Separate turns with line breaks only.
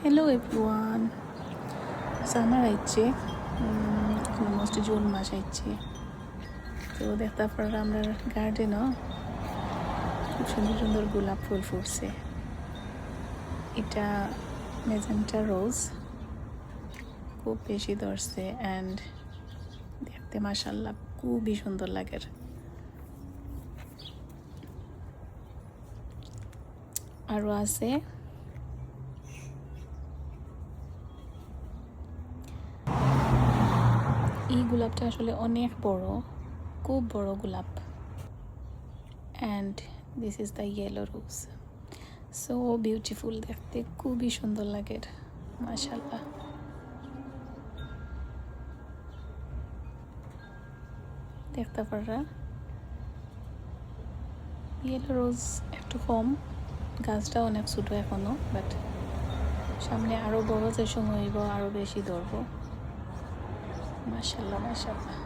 Hello everyone, summer আইছে, almost June মাস আইছে। তো দেখতে পারা আমরা গার্ডেনও খুব সুন্দর সুন্দর গোলাপ ফুল ফুটছে। এটা মেজেন্টা রোজ, খুব বেশি ধরছে অ্যান্ড দেখতে মাশাআল্লাহ খুবই সুন্দর লাগে। আরও আছে এই গোলাপটা আসলে অনেক বড়, খুব বড় গোলাপ। And this is the yellow rose, so beautiful, দেখতে খুবই সুন্দর লাগে মাশাআল্লাহ। দেখতে পারা ইয়েলো রোজ একটু কম, গাছটা অনেক ছোটো এখনও, বাট সামনে আরও বড় যে সময় হইব আরও বেশি ধরবো। মাশাআল্লাহ মাশাআল্লাহ।